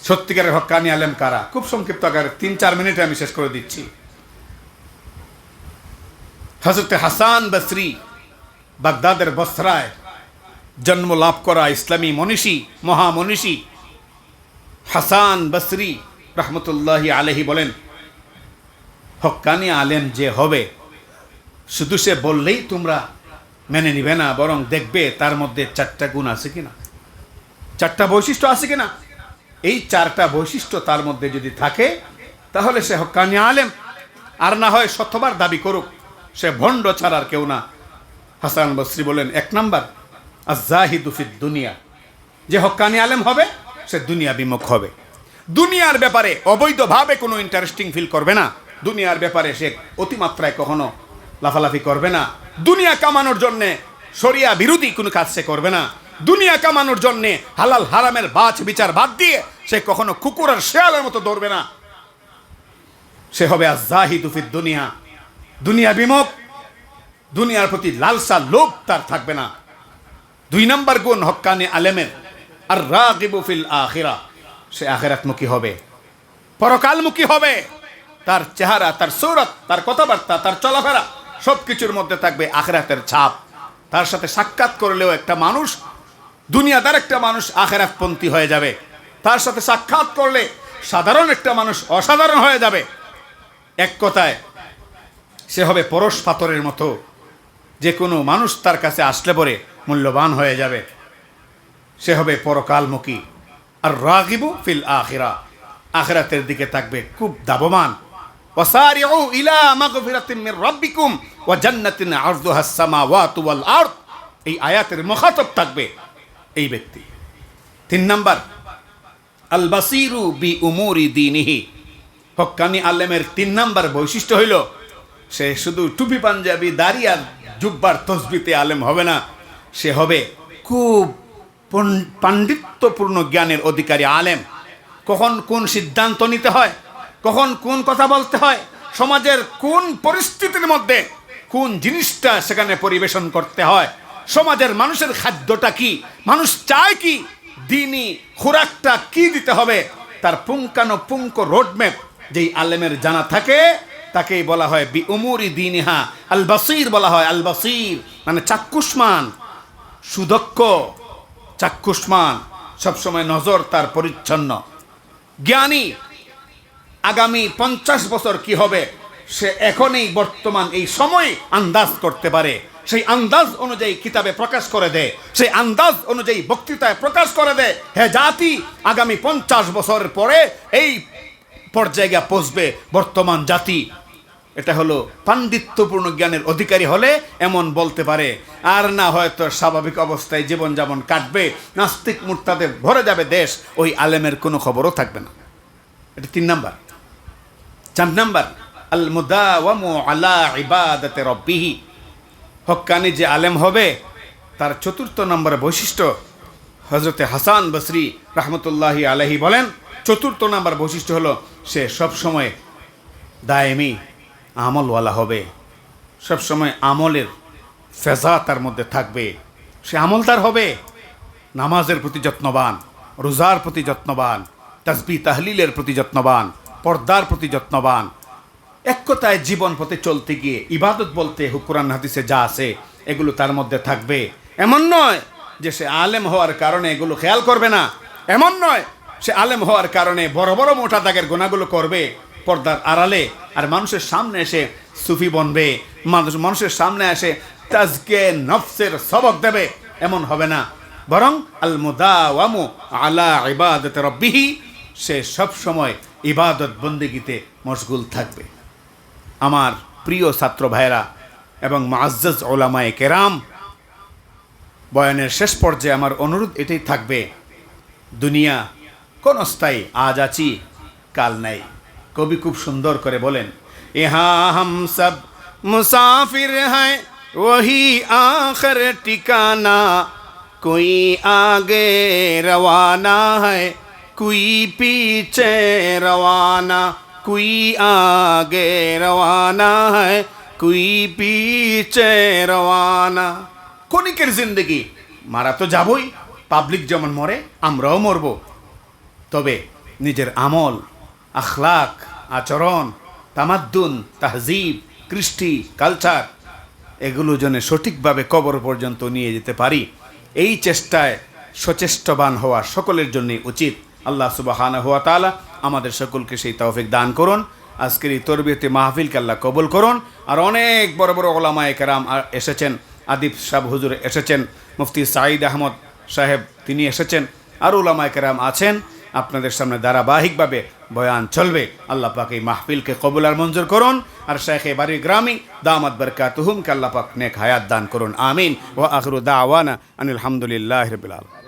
সত্যিকারের হক্কানি আলেম কারা? খুব সংক্ষিপ্ত আকারে ৩-৪ মিনিটে আমি শেষ করে দিচ্ছি। হযরত হাসান বসরি, বাগদাদের বসরায় জন্ম লাভ করা ইসলামী মনীষী, মহামনীষী হাসান বসরি রহমতুল্লাহি আলাইহি বলেন, হক্কানি আলেম যে হবে শুধু সে বললেই তোমরা মেনে নিবে না, বরং দেখবে তার মধ্যে 4টা গুণ আছে কিনা, 4টা বৈশিষ্ট্য আছে কিনা। এই 4টা বৈশিষ্ট্য তার মধ্যে যদি থাকে তাহলে সে হক্কানি আলেম। আর না হয় শতবার দাবি করুক, সে ভণ্ড ছাড়ার কেউ না। হাসান বসরি বলেন, 1 নাম্বার আজ-জাহিদু ফিদ দুনিয়া, যে হক্কানি আলেম হবে সে দুনিয়া বিমুখ হবে। দুনিয়ার ব্যাপারে অবৈধভাবে কোনো ইন্টারেস্টিং ফিল করবে না, দুনিয়ার ব্যাপারে সে অতিমাত্রায় কখনো লাফালাফি করবে না। দুনিয়া কামানোর জন্যে শরিয়া বিরোধী কোনো কাজ সে করবে না। দুনিয়া কামানোর জন্যে হালাল হারামের বাছ বিচার বাদ দিয়ে সে কখনো কুকুর আর শেয়ালের মতো দৌড়বে না। সে হবে আজ-জাহিদু ফিদ দুনিয়া, দুনিয়া বিমুখ, দুনিয়ার প্রতি লালসা লোভ তার থাকবে না। 2 নাম্বার গুণ হক্কানি আলেমের আর-রাগিবু ফিল আখিরা, সে আখিরাতমুখী হবে, পরকালমুখী হবে। তার চেহারা, তার সূরত, তার কথাবার্তা, তার চলাফেরা সবকিছুর মধ্যে থাকবে আখিরাতের ছাপ। তার সাথে সাক্ষাৎ করলেও একটা মানুষ, দুনিয়াদার একটা মানুষ আখিরাতপন্থী হয়ে যাবে। তার সাথে সাক্ষাৎ করলে সাধারণ একটা মানুষ অসাধারণ হয়ে যাবে। এক কথায় সে হবে পরশ পাথরের মতো, যে কোনো মানুষ তার কাছে আসলে পরে মূল্যবান হয়ে যাবে। সে হবে পরকালমুখী। আর রাগিবু ফিল আখিরা, আখিরাতের দিকে থাকবে খুব দাবমান। ওয়াসারিউ ইলা মাগফিরাতিন মির রাব্বিকুম ওয়া জান্নাতিন আরদুহাস সামাওয়াতু ওয়াল আরদ, এই আয়াতের মুখাতাব থাকবে এই ব্যক্তি। 3 নাম্বার আল বাসিরু বি উমুরি দীনিহি, হক্কানি আলেমের 3 নাম্বার বৈশিষ্ট্য হইল সে শুধু টুপি পাঞ্জাবি দাড়ি আর জুব্বার তসবিতে আলেম হবে না, সে হবে খুব পাণ্ডিত্যপূর্ণ জ্ঞানের অধিকারী আলেম। কখন কোন সিদ্ধান্ত নিতে হয়, কখন কোন কথা বলতে হয়, সমাজের কোন পরিস্থিতির মধ্যে কোন জিনিসটা সেখানে পরিবেশন করতে হয়, সমাজের মানুষের খাদ্যটা কি, মানুষ চায় কি, দিনই খোরাকটা কি দিতে হবে, তার পুঙ্খানুপুঙ্খ রোডম্যাপ যেই আলেমের জানা থাকে তাকেই বলা হয় বি উমুরি দীনিহা। আল বাসির বলা হয়, আল বাসির মানে চাক্ষুষ্মান, সুদক্ষ, চাক্ষুষ্মান, সবসময় নজর তার পরিচ্ছন্ন। জ্ঞানী, আগামী 50 বছর কি হবে সে এখনই বর্তমান এই সময় আন্দাজ করতে পারে। সেই আন্দাজ অনুযায়ী কিতাবে প্রকাশ করে দেয়, সেই আন্দাজ অনুযায়ী বক্তৃতায় প্রকাশ করে দেয়। হে জাতি, আগামী 50 বছরের পরে এই পর্যায়ে পৌঁছবে বর্তমান জাতি। এটা হলো পাণ্ডিত্যপূর্ণ জ্ঞানের অধিকারী হলে এমন বলতে পারে। আর না হয়তো স্বাভাবিক অবস্থায় জীবনযাপন কাটবে, নাস্তিক মুরতাদে ভরে যাবে দেশ, ওই আলেমের কোনো খবরও থাকবে না। এটা 3 নাম্বার। 4 নাম্বার আল মুদাওয়ামু আলা ইবাদাতি রাব্বিহি, হক্কানি যে আলেম হবে তার 4র্থ নম্বর বৈশিষ্ট্য হযরতে হাসান বসরি রহমতুল্লাহি আলাইহি বলেন, 4র্থ নম্বর বৈশিষ্ট্য হলো সে সবসময় দায়েমি আমলওয়ালা হবে, সবসময় আমলের ফেজা তার মধ্যে থাকবে। সে আমলদার হবে, নামাজের প্রতি যত্নবান, রোজার প্রতি যত্নবান, তাসবিহ তাহলিলের প্রতি যত্নবান, পর্দার প্রতি যত্নবান। এক কথায় জীবন পথে চলতে গিয়ে ইবাদত বলতে কোরআন হাদিসে যা আছে এগুলো তার মধ্যে থাকবে। এমন নয় যে সে আলেম হওয়ার কারণে এগুলো খেয়াল করবে না, এমন নয় সে আলেম হওয়ার কারণে বড় বড় মোটা দাগের গুনাহগুলো করবে পর্দার আড়ালে, আর মানুষের সামনে এসে সুফি বনবে, মানুষের সামনে এসে তাজকে নফসের সবক দেবে, এমন হবে না। বরং আল মুদাওয়ামু আলা ইবাদাতি রাব্বিহি, সে সব সময় ইবাদত বন্দেগীতে মশগুল থাকবে। আমার প্রিয় ছাত্র ভাইরা এবং মুআজ্জাজ উলামায়ে কেরাম, বয়ানের শেষ পর্যায়ে আমার অনুরোধ এটাই থাকবে, দুনিয়া ক্ষণস্থায়ী, আজ আছি কাল নাই। কবি খুব সুন্দর করে বলেন, ইহা হাম সব মুসাফির হ্যায় ওহি আখির ঠিকানা, কোই আগে রওয়ানা হ্যায় কোই পিছে রওয়ানা, কোই আগে রওয়ানা হ্যায় কোই পিছে রওয়ানা। ক্ষণিকের জিন্দগি, মারা তো যাবই, পাবলিক যেমন মরে আমরাও মরব, তবে নিজের আমল, আখলাক, আচরণ, তামাদ্দুন, তাহজিব, কৃষ্টি, কালচার এগুলো যেন সঠিকভাবে কবর পর্যন্ত নিয়ে যেতে পারি, এই চেষ্টায় সচেষ্টবান হওয়া সকলের জন্যই উচিত। আল্লাহ সুবহানাহু ওয়া তাআলা আমাদের সকলকে সেই তৌফিক দান করুন। আজকের এই তরবিয়তে মাহফিলকে আল্লাহ কবুল করুন। আর অনেক বড় বড় ওলামায়ে কেরাম এসেছেন, আদিব সাহেব হুজুর এসেছেন, মুফতি সাঈদ আহমদ সাহেব তিনি এসেছেন, আর ওলামায়ে কেরাম আছেন। আপনাদের সামনে ধারাবাহিকভাবে বয়ান চলবে। আল্লাহ পাক এই মাহফিলকে কবুল আর মঞ্জুর করুন। আর শেখে বাড়ি গ্রামী দামাত বরকাতুহুমকে আল্লাহ পাক নেক হায়াত দান করুন। আমিন। ওয়া আখিরু দাওয়ানা আনিল হামদুলিল্লাহি রাব্বিল আলামিন।